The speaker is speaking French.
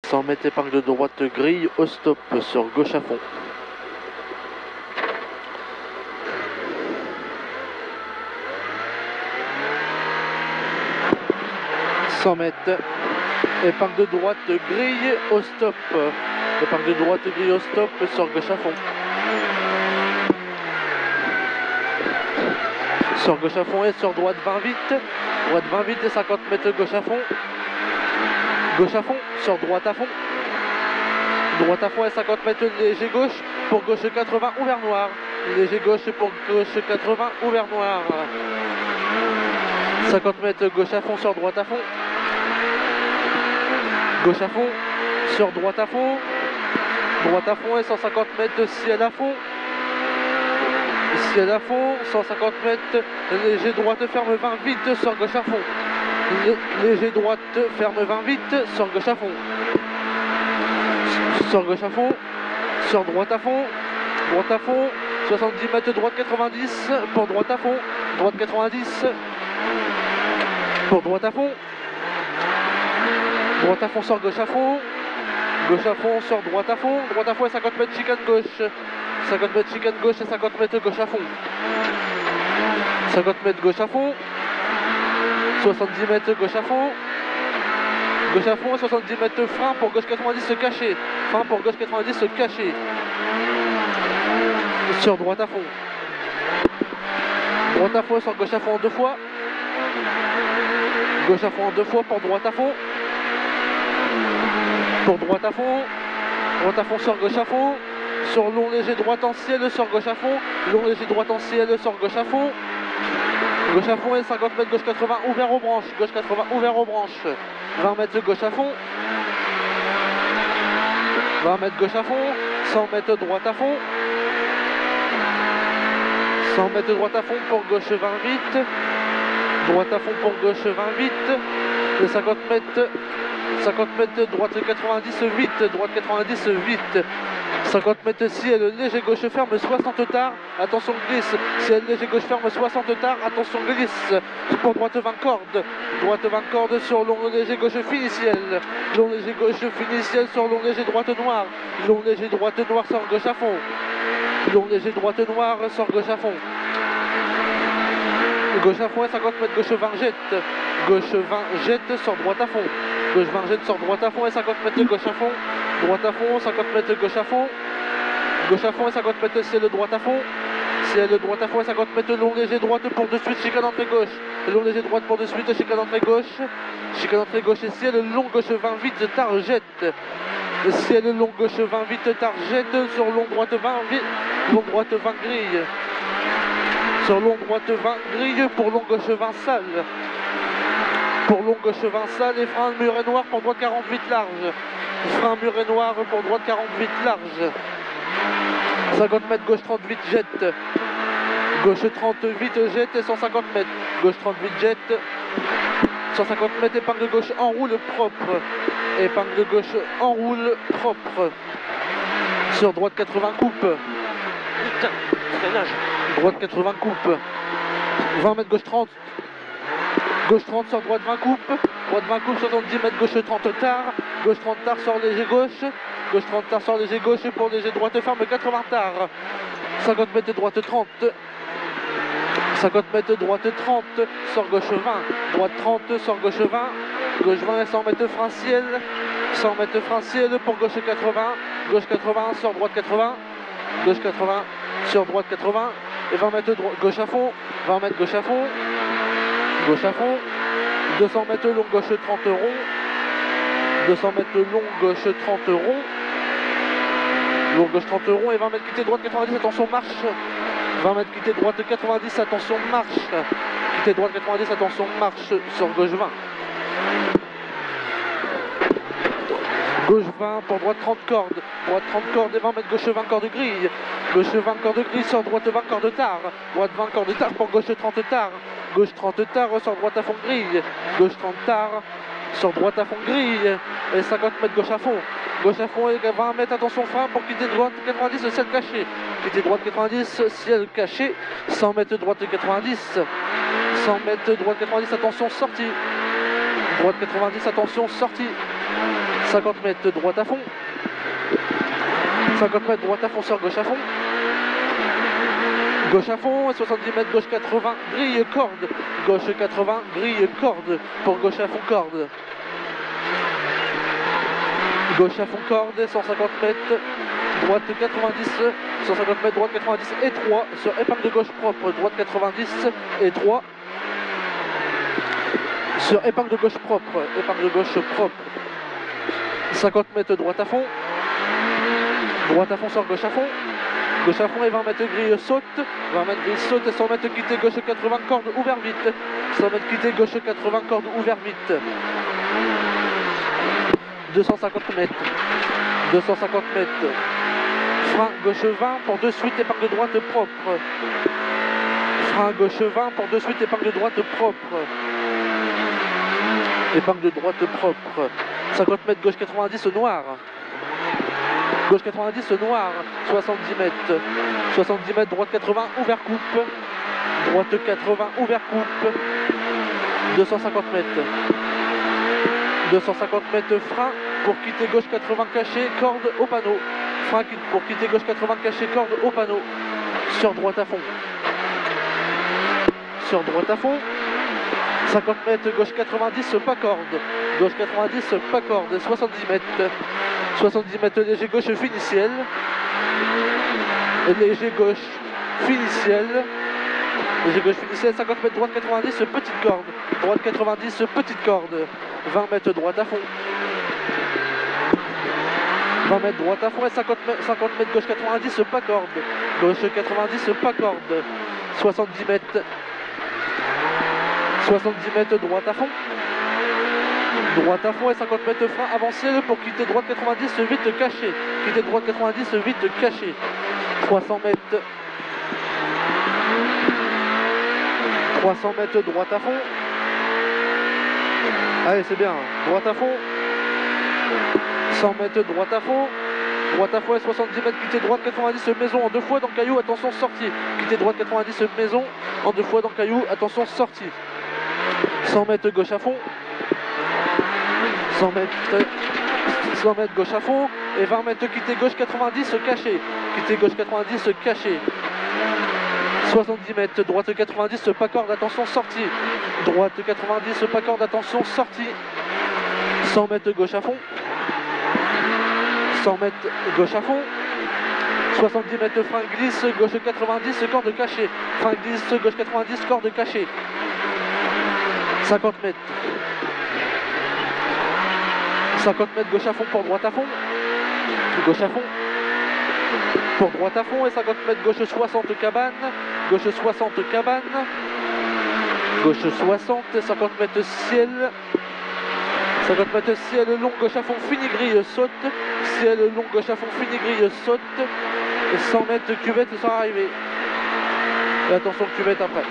100 mètres épingle de droite grille au stop sur gauche à fond. « 100 mètres, épingle de droite grille au stop. Épingle de droite grille au stop sur gauche à fond. Sur gauche à fond et sur droite 20 vite. Droite 20 vite et 50 mètres gauche à fond. Gauche à fond, sur droite à fond. Droite à fond et 50 mètres léger gauche pour gauche 80 ouvert noir. Léger gauche pour gauche 80 ouvert noir. 50 mètres gauche à fond sur droite à fond. Gauche à fond, sur droite à fond. Droite à fond et 150 mètres ciel à fond. Ciel à fond, 150 mètres, léger droite ferme 20 vite sur gauche à fond. Léger droite ferme 20 vite sur gauche à fond. Sur gauche à fond, sur droite à fond. Droite à fond, 70 mètres droite 90 pour droite à fond. Droite 90 pour droite à fond. Droite à fond sur gauche à fond. Gauche à fond sur droite à fond. Droite à fond et 50 mètres chicane gauche. 50 mètres chicane gauche et 50 mètres gauche à fond. 50 mètres gauche à fond. 70 mètres gauche à fond. Gauche à fond et 70 mètres frein pour gauche 90 se cacher. Frein pour gauche 90 se cacher. Sur droite à fond. Droite à fond sur gauche à fond en deux fois. Gauche à fond en deux fois pour droite à fond. Pour droite à fond. Droite à fond sur gauche à fond. Sur long léger droite en ciel sur gauche à fond. Long léger droite en ciel sur gauche à fond. Gauche à fond et 50 mètres gauche 80 ouvert aux branches. Gauche 80 ouvert aux branches. 20 mètres gauche à fond. 20 mètres gauche à fond. 100 mètres droite à fond. 100 mètres droite à fond pour gauche 20 vite. Droite à fond pour gauche 20 vite. Et 50 mètres droite 90 vite. Droite 90 vite. 50 mètres ciel léger gauche ferme 60 tard, attention glisse. Ciel léger gauche ferme 60 tard, attention glisse. Pour droite 20 cordes. Droite 20 cordes sur long léger gauche fini ciel. Long léger gauche fini ciel sur long léger droite noire. Long léger droite noire sur gauche à fond. Long léger droite noire sur gauche à fond. Gauche à fond et 50 mètres gauche 20 jette. Gauche 20 jette sur droite à fond. Gauche 20 jette sur droite à fond et 50 mètres gauche à fond. Droite à fond, 50 mètres gauche à fond. Gauche à fond et 50 mètres ciel droite à fond. Ciel droite à fond et 50 mètres long léger droite pour de suite chicane entrée gauche. Long léger droite pour de suite chicane entrée gauche. Chicane entrée gauche et ciel long gauche 20 vite tard jette. Ciel long gauche 20 vite tard jette sur long droite 20 vite. Long droite 20 grille. Sur long droite 20 grille pour long gauche 20 sale. Pour long gauche 20 sale et frein muret noir pour droite 48 large. Frein muret noir pour droite 48 large. 50 mètres gauche 38 jette. Gauche 38 jette et 150 mètres. Gauche 38 jette. 150 mètres épingle gauche enroule propre. Épingle gauche enroule propre. Sur droite 80 coupe. Putain, freinage. Droite 80 coupe. 20 mètres gauche 30. Gauche 30 sur droite 20 coupe. Droite 20 coupe 70 mètres gauche 30 tard. Gauche 30 tard sur léger gauche. Gauche 30 tard sur léger gauche pour léger droite ferme 80 tard. 50 mètres droite 30. 50 mètres droite 30 sur gauche 20. Droite 30 sur gauche 20. Gauche 20 et 100 mètres frein ciel. 100 mètres frein ciel pour gauche 80. Gauche 80 sur droite 80. Gauche 80 sur droite 80. Et 20 mètres gauche à fond. 20 mètres gauche à fond. Gauche à fond. 200 mètres long gauche 30 rond. 200 mètres long gauche 30 rond. Long gauche 30 rond et 20 mètres quitté droite 90, attention marche. 20 mètres quitté droite 90, attention marche. Quitté droite 90, attention marche sur gauche 20. Gauche 20 pour droite 30 cordes. Droite 30 cordes et 20 mètres gauche 20 cordes grille. Gauche 20 cordes grille sur droite 20 cordes tard. Droite 20 cordes tard pour gauche 30 tard. Gauche 30 tard sur droite à fond grille. Gauche 30 tard sur droite à fond grille. Et 50 mètres gauche à fond. Gauche à fond et 20 mètres, attention frein pour quitter droite 90, ciel caché. Quitter droite 90, ciel caché. 100 mètres droite 90. 100 mètres droite 90, attention sortie. Droite 90, attention sortie. 50 mètres droite à fond. 50 mètres droite à fond sur gauche à fond. Gauche à fond, et 70 mètres gauche 80, grille corde. Gauche 80, grille corde pour gauche à fond corde. Gauche à fond corde, 150 mètres, droite 90, 150 mètres, droite 90 et 3 sur épingle de gauche propre, droite 90 et 3 sur épingle de gauche propre, épingle de gauche propre. 50 mètres droite à fond sur gauche à fond et 20 mètres grille saute, 20 mètres grille saute et 100 mètres quitté gauche 80 corde ouvert vite, 100 mètres quitté gauche 80 corde ouvert vite. 250 mètres, frein gauche 20 pour de suite épingle de droite propre, frein gauche 20 pour de suite épingle de droite propre, épingle de droite propre. 50 mètres gauche 90 noir, gauche 90 noir, 70 mètres droite 80 ouvert coupe, droite 80 ouvert coupe. 250 mètres, 250 mètres frein pour quitter gauche 80 caché, corde au panneau. Frein pour quitter gauche 80 caché, corde au panneau. Sur droite à fond. Sur droite à fond. 50 mètres gauche 90 pas corde. Gauche 90 pas corde. 70 mètres. 70 mètres léger gauche finiciel. Léger gauche finiciel. Léger gauche finiciel. 50 mètres droite 90 petite corde. Droite 90 petite corde. 20 mètres droite à fond. 20 mètres droite à fond et 50 mètres gauche 90 pas corde. Gauche 90 pas corde. 70 mètres. 70 mètres droite à fond. Droite à fond et 50 mètres frein avancé pour quitter droite 90 vite caché. Quitter droite 90 vite caché. 300 mètres. 300 mètres droite à fond. Allez, c'est bien. Droite à fond. 100 mètres droite à fond. Droite à fond et 70 mètres. Quitter droite 90 maison en deux fois dans caillou. Attention sortie. Quitter droite 90 maison en deux fois dans caillou. Attention sortie. 100 mètres gauche à fond. 100 mètres gauche à fond. Et 20 mètres quitter gauche 90 caché. Quitter gauche 90 caché. 70 mètres, droite 90, pas corde, attention, sortie. Droite 90, pas corde, attention, sortie. 100 mètres gauche à fond. 100 mètres gauche à fond. 70 mètres frein glisse, gauche 90, corde cachée. Frein glisse, gauche 90, corde cachée. 50 mètres. 50 mètres gauche à fond pour droite à fond. Gauche à fond. Pour droite à fond et 50 mètres gauche 60 cabane. Gauche 60 cabane. Gauche 60 et 50 mètres ciel. 50 mètres ciel long gauche à fond fini grille saute. Ciel long gauche à fond fini grille saute. Et 100 mètres cuvette sans arriver. Et attention cuvette après.